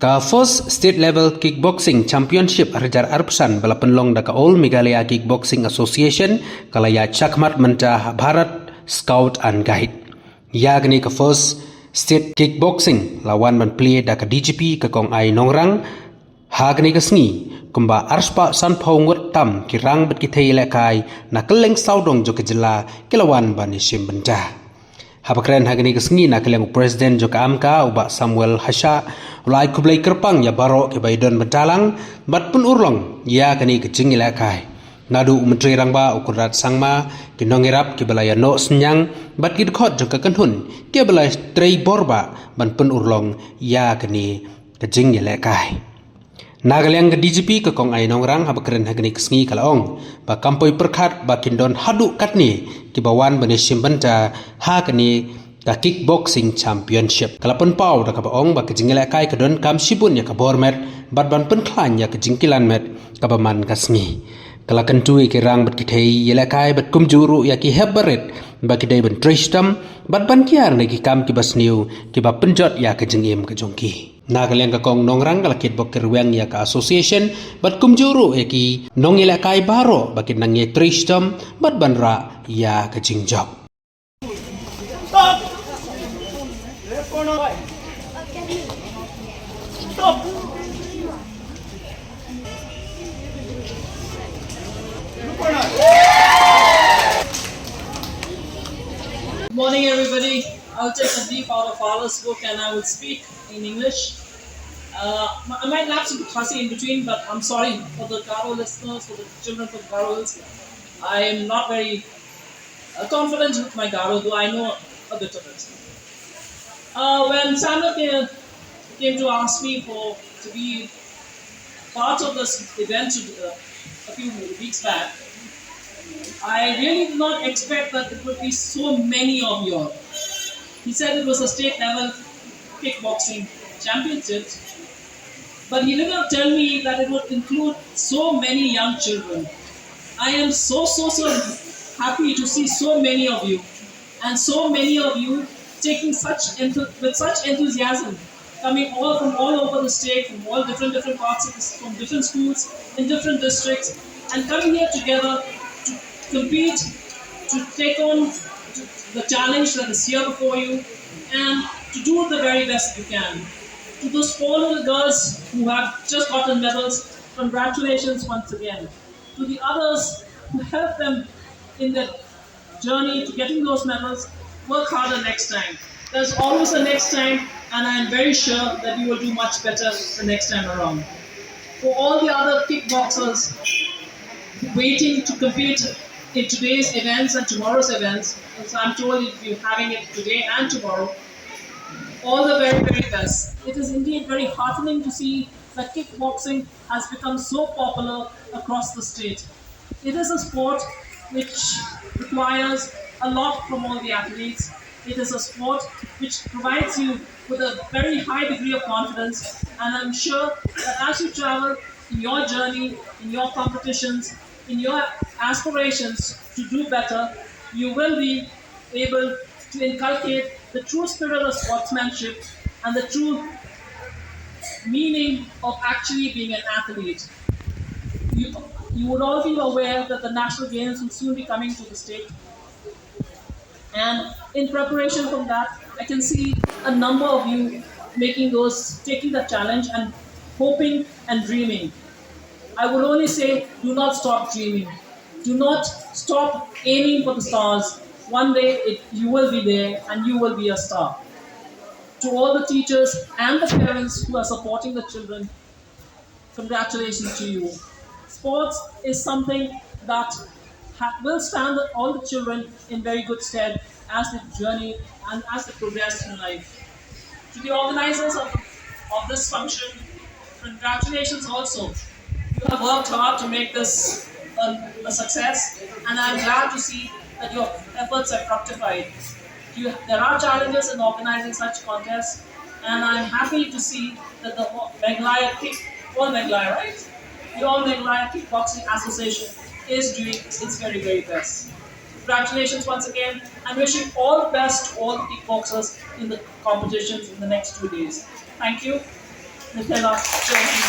Ka first State Level Kickboxing Championship Rajar Arpsan bala penlong da ka All Meghalaya Kickboxing Association kalaya Chakmat Menta Bharat Scout and Guide. Yagni ka first State Kickboxing lawan man play da ka DGP ka kong ay nongrang hagni ka sngi kumba arspa san phongot tam kirang bet kithay lekay na kylleng saudong jo ka jylla kilawan ban iashim bynta. Habakren hagni kesngi na kylleng Presiden Joka Amka uba Samuel Hasha ulai kublai kerpang ya baro ke baidon bentalang bat pun urlong ya kani kecing ilakai ngadu menteri rangba ukurat sangma kinongirap ke balaya no senyang bat gidkhot joka kanhun ke balai trei borba ban pun urlong ya kani kecing ilakai Nagalyang ke DGP ke kong ay nongrang habakren hagni kesngi kalaong ba kampoi perkhat ba kindon hadu katni kibawan banishim banta ha kani ka kickboxing championship kalapun pau da kabaong ba kejingila kai kadon kam sibun ya kabor met bat ban pen klan ya kejingkilan met kabaman kasngi kala kentui kirang bat kithei yela kai bat kumjuru ya ki hebaret ba kidai ban tristam bat ban kiar ne ki kam ki basniu ki ba penjot ya kejingim kejongki Nagalyang ka kong nongrang kalakit bok kerweng ya ka association bat kumjuru ya ki nong yela kai baro bakit nang ye tristam bat banra ya kejingjob. Stop! Stop! Good morning, everybody. I'll take a leaf out of Allah's book and I will speak in English. I might lapse a bit fussy in between, but I'm sorry for the Garo listeners, for the children from Garo Hills. I am not very confident with my Garo, though I know a bit of it. When Samuel came to ask me to be part of this event a few weeks back, I really did not expect that it would be so many of you all. He said it was a state level kickboxing championship, but he did not tell me that it would include so many young children. I am so happy to see so many of you, and so many of you taking with such enthusiasm, coming from all over the state, from all different parts from different schools in different districts, and coming here together to compete, to take on the challenge that is here before you, and to do the very best you can. To those 4 little girls who have just gotten medals, congratulations once again. To the others who helped them in their journey to getting those medals, work harder next time. There's always a next time, and I am very sure that you will do much better the next time around. For all the other kickboxers waiting to compete in today's events and tomorrow's events, as I'm told you're having it today and tomorrow, all the very, very best. It is indeed very heartening to see that kickboxing has become so popular across the state. It is a sport which requires a lot from all the athletes. It is a sport which provides you with a very high degree of confidence, and I'm sure that as you travel in your journey, in your competitions, in your aspirations to do better, you will be able to inculcate the true spirit of sportsmanship and the true meaning of actually being an athlete. You would all be aware that the national games will soon be coming to the state, and in preparation from that, I can see a number of you taking the challenge and hoping and dreaming. I would only say, do not stop dreaming. Do not stop aiming for the stars. One day you will be there and you will be a star. To all the teachers and the parents who are supporting the children, congratulations to you. Sports is something that will stand all the children in very good stead as they journey and as they progress in life. To the organizers of this function, congratulations also. You have worked hard to make this a success, and I'm glad to see that your efforts have fructified. There are challenges in organizing such contests, and I'm happy to see that the All Meghalaya Kickboxing Association is doing its very, very best. Congratulations once again, and wishing all the best to all the kickboxers in the competitions in the next 2 days. Thank you. they cannot show him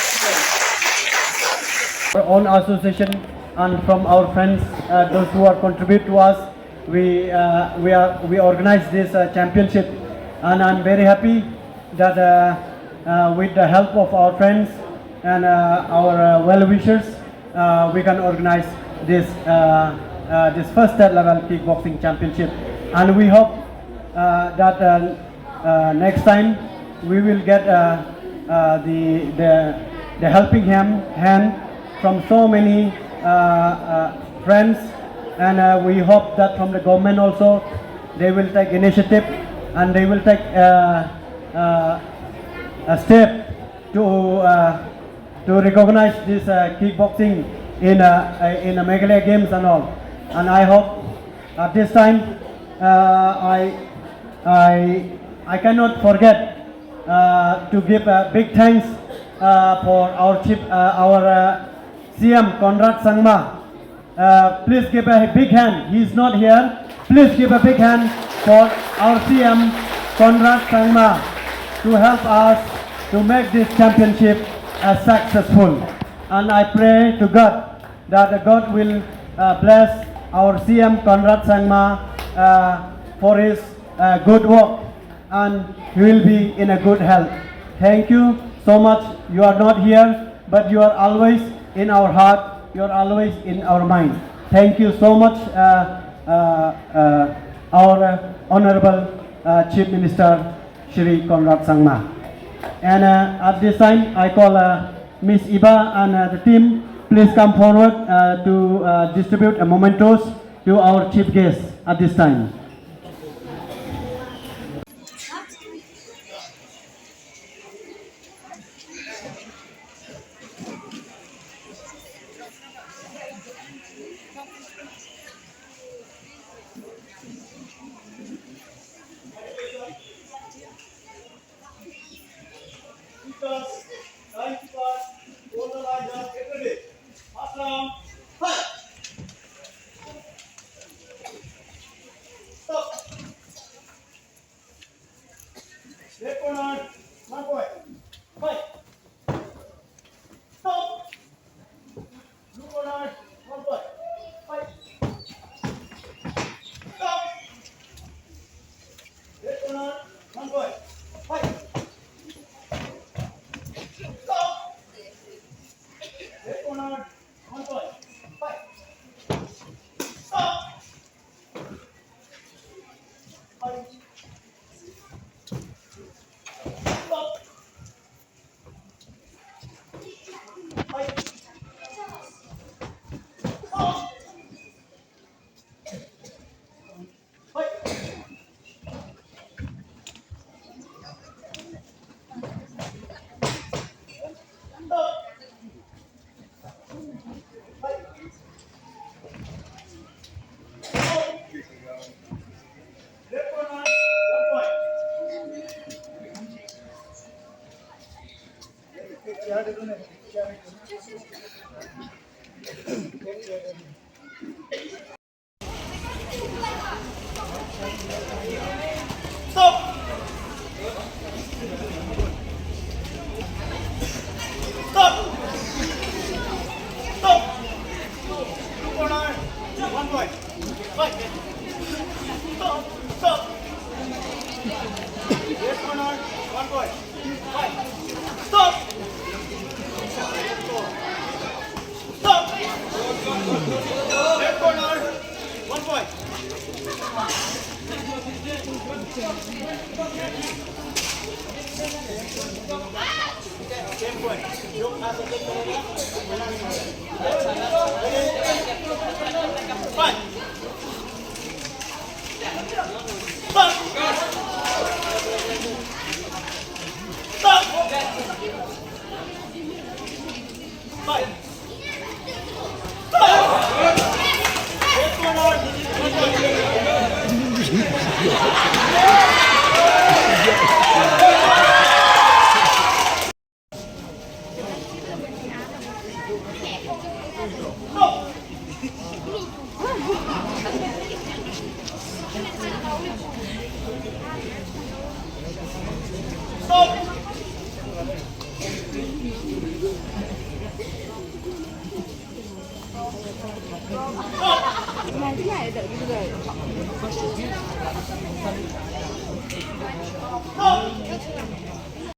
Our own association and from our friends, those who are contribute to us, we organize this championship, and I'm very happy that with the help of our friends and our well-wishers, we can organize this this first state level kickboxing championship, and we hope that next time we will get the helping hand from so many friends, and we hope that from the government also they will take initiative and they will take a step to recognize this kickboxing in a Meghalaya games and all. And I hope at this time I cannot forget to give a big thanks for our chief, our CM Conrad Sangma. Please give a big hand. He is not here. Please give a big hand for our CM Conrad Sangma to help us to make this championship successful. And I pray to God that God will bless our CM Conrad Sangma for his good work, and he will be in a good health. Thank you so much. You are not here, but you are always in our heart. You are always in our mind. Thank you so much, our Honorable Chief Minister Shri Conrad Sangma. And at this time, I call Miss Iba and the team. Please come forward to distribute a mementos to our chief guest at this time.